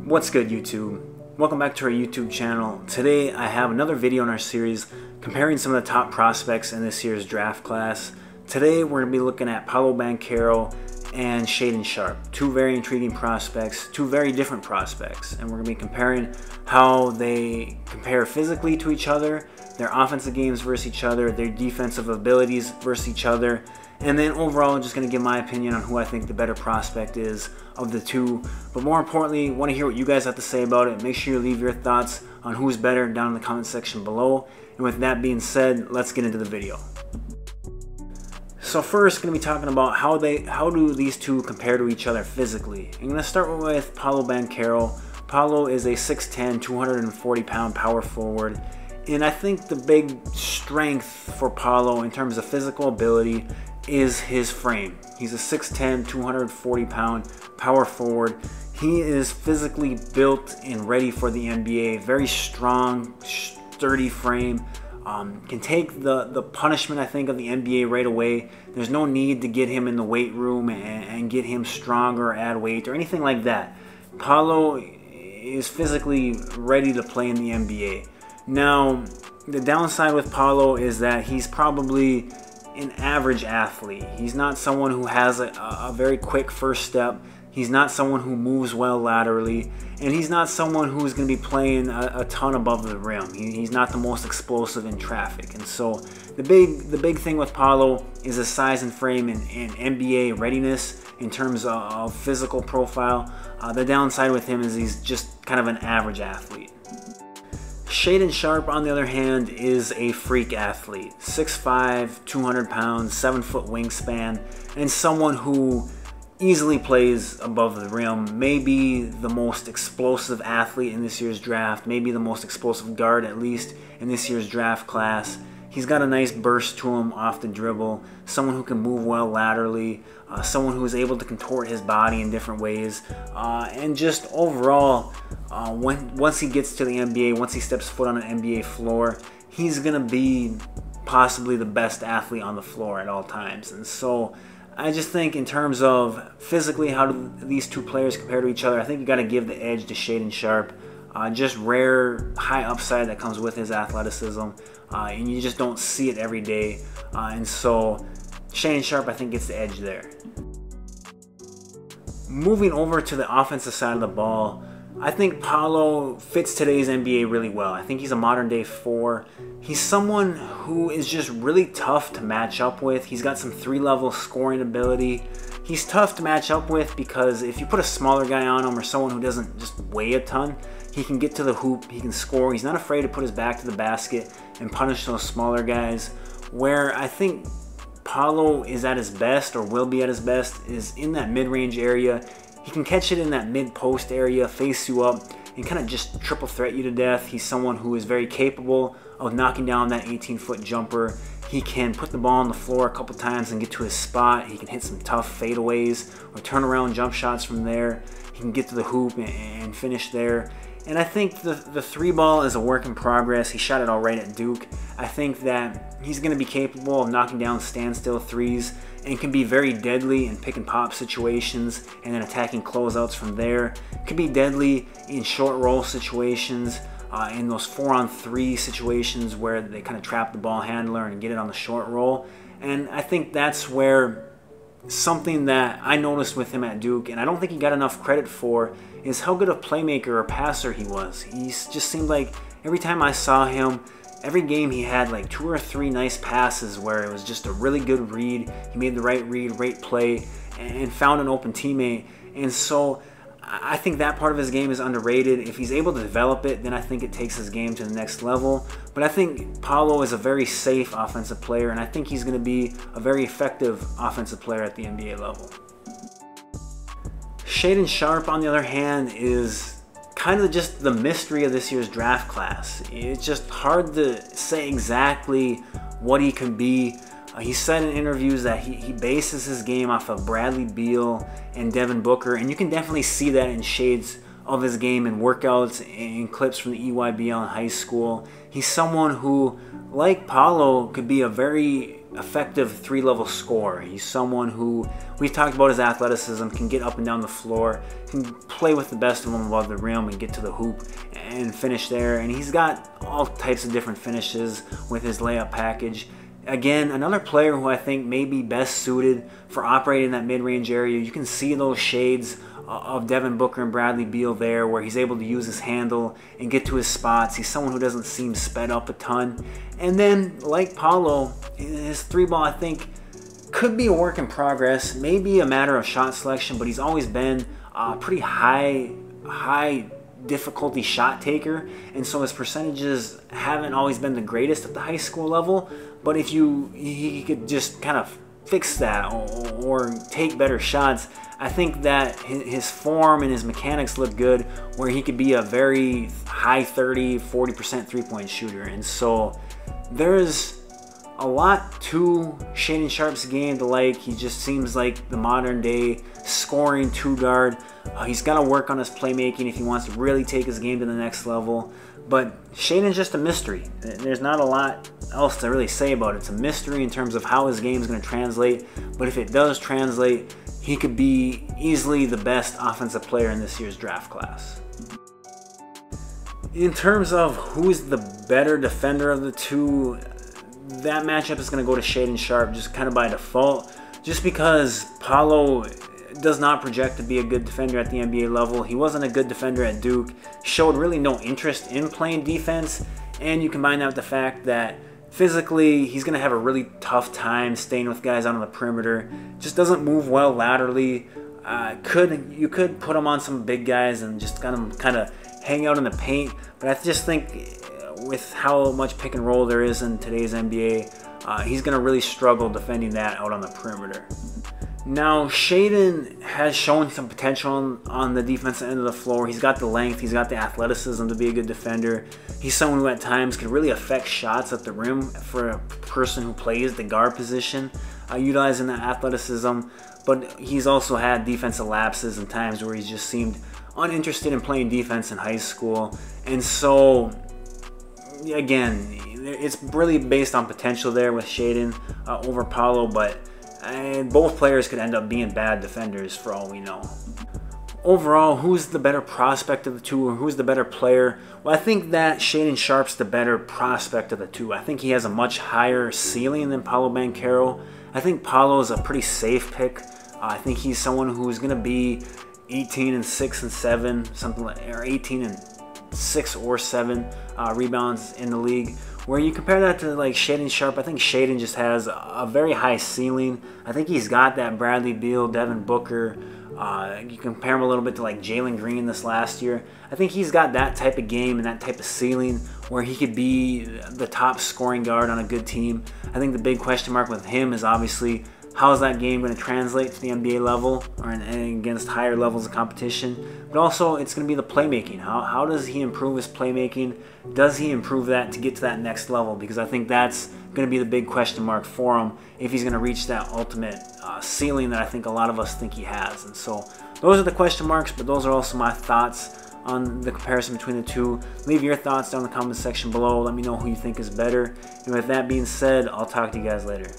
What's good, YouTube? Welcome back to our YouTube channel. Today I have another video in our series comparing some of the top prospects in this year's draft class. Today we're going to be looking at Paolo Banchero and Shaedon Sharpe, two very intriguing prospects, two very different prospects, and we're going to be comparing how they compare physically to each other, their offensive games versus each other, their defensive abilities versus each other, and then overall I'm just going to give my opinion on who I think the better prospect is of the two. But more importantly, I want to hear what you guys have to say about it. Make sure you leave your thoughts on who's better down in the comment section below. And with that being said, let's get into the video. So first, going to be talking about how do these two compare to each other physically. I'm going to start with Paolo Banchero. Paolo is a 6'10", 240-pound power forward. And I think the big strength for Paolo in terms of physical ability is his frame. He's a 6'10", 240-pound power forward. He is physically built and ready for the NBA. Very strong, sturdy frame. Can take the punishment, I think, of the NBA right away. There's no need to get him in the weight room and get him stronger or add weight or anything like that. Paolo is physically ready to play in the NBA. Now, the downside with Paolo is that he's probably an average athlete. He's not someone who has a very quick first step. He's not someone who moves well laterally, and he's not someone who's going to be playing a ton above the rim. He's not the most explosive in traffic. And so the big thing with Paolo is his size and frame and NBA readiness in terms of physical profile. The downside with him is he's just kind of an average athlete. Shaedon Sharpe, on the other hand, is a freak athlete. 6'5", 200 pounds, 7-foot wingspan, and someone who easily plays above the rim. Maybe the most explosive athlete in this year's draft, maybe the most explosive guard, at least, in this year's draft class. He's got a nice burst to him off the dribble, someone who can move well laterally, someone who is able to contort his body in different ways, and just overall, once he gets to the NBA, once he steps foot on an NBA floor, he's going to be possibly the best athlete on the floor at all times. And so I just think in terms of physically, how do these two players compare to each other, I think you got to give the edge to Shaedon Sharpe. Just rare high upside that comes with his athleticism, and you just don't see it every day. And so Shaedon Sharpe, I think, gets the edge there. Moving over to the offensive side of the ball, I think Paolo fits today's NBA really well. I think he's a modern day 4. He's someone who is just really tough to match up with. He's got some 3-level scoring ability. He's tough to match up with because if you put a smaller guy on him or someone who doesn't just weigh a ton, he can get to the hoop, he can score. He's not afraid to put his back to the basket and punish those smaller guys. Where I think Paolo is at his best, or will be at his best, is in that mid-range area. He can catch it in that mid-post area, face you up, and kind of just triple threat you to death. He's someone who is very capable of knocking down that 18-foot jumper. He can put the ball on the floor a couple times and get to his spot. He can hit some tough fadeaways or turn around jump shots from there. He can get to the hoop and finish there. And I think the 3-ball is a work in progress. He shot it all right at Duke. I think that he's going to be capable of knocking down standstill threes and can be very deadly in pick and pop situations and then attacking closeouts from there. Could be deadly in short roll situations, in those 4-on-3 situations where they kind of trap the ball handler and get it on the short roll. And I think that's where something that I noticed with him at Duke, and I don't think he got enough credit for, is how good a playmaker or passer he was. He just seemed like every time I saw him, every game he had like 2 or 3 nice passes where it was just a really good read. He made the right read, right play, and found an open teammate. And so I think that part of his game is underrated. If he's able to develop it, then I think it takes his game to the next level. But I think Paolo is a very safe offensive player, and I think he's going to be a very effective offensive player at the NBA level. Shaedon Sharpe, on the other hand, is kind of just the mystery of this year's draft class. It's just hard to say exactly what he can be. He said in interviews that he bases his game off of Bradley Beal and Devon Booker, and you can definitely see that in shades of his game in workouts and clips from the EYBL in high school. He's someone who, like Paolo, could be a very effective 3-level scorer. He's someone who, we've talked about his athleticism, can get up and down the floor, can play with the best of them above the rim and get to the hoop and finish there. And he's got all types of different finishes with his layup package. Again, another player who I think may be best suited for operating in that mid-range area. You can see those shades of Devin Booker and Bradley Beal there, where he's able to use his handle and get to his spots. He's someone who doesn't seem sped up a ton. And then, like Paolo, his 3-ball, I think, could be a work in progress. Maybe a matter of shot selection, but he's always been a pretty high difficulty shot taker, and so his percentages haven't always been the greatest at the high school level. But if he could just kind of fix that or take better shots, I think that his form and his mechanics look good, where he could be a very high 30, 40% three-point shooter. And so there's a lot to Shaedon Sharpe's game to like. He just seems like the modern day scoring 2-guard. He's got to work on his playmaking if he wants to really take his game to the next level. But Shaedon's just a mystery. There's not a lot else to really say about it. It's a mystery in terms of how his game is going to translate. But if it does translate, he could be easily the best offensive player in this year's draft class. In terms of who's the better defender of the two, that matchup is going to go to Shaedon Sharpe just kind of by default, just because Paolo does not project to be a good defender at the NBA level. He wasn't a good defender at Duke, showed really no interest in playing defense, and you combine that with the fact that physically he's going to have a really tough time staying with guys out on the perimeter. Just doesn't move well laterally. You could put him on some big guys and just kind of hang out in the paint, but I just think with how much pick and roll there is in today's NBA, he's going to really struggle defending that out on the perimeter. Now, Shaedon has shown some potential on the defensive end of the floor. He's got the length, he's got the athleticism to be a good defender. He's someone who at times can really affect shots at the rim for a person who plays the guard position, utilizing that athleticism. But he's also had defensive lapses and times where he's just seemed uninterested in playing defense in high school. And so, again, it's really based on potential there with Shaedon over Paolo, but both players could end up being bad defenders for all we know. Overall, who's the better prospect of the two, or who's the better player? Well, I think that Shaedon Sharpe's the better prospect of the two. I think he has a much higher ceiling than Paolo Banchero. I think Paolo is a pretty safe pick. I think he's someone who's going to be 18 and 6 and 7, something like, or 18 and 6 or 7 rebounds in the league. Where you compare that to like Shaedon Sharpe, I think Shaedon just has a very high ceiling. I think he's got that Bradley Beal, Devin Booker. You compare him a little bit to like Jalen Green this last year. I think he's got that type of game and that type of ceiling where he could be the top scoring guard on a good team. I think the big question mark with him is obviously, how is that game going to translate to the NBA level or against higher levels of competition? But also, it's going to be the playmaking. How does he improve his playmaking? Does he improve that to get to that next level? Because I think that's going to be the big question mark for him if he's going to reach that ultimate ceiling that I think a lot of us think he has. And so those are the question marks, but those are also my thoughts on the comparison between the two. Leave your thoughts down in the comment section below. Let me know who you think is better. And with that being said, I'll talk to you guys later.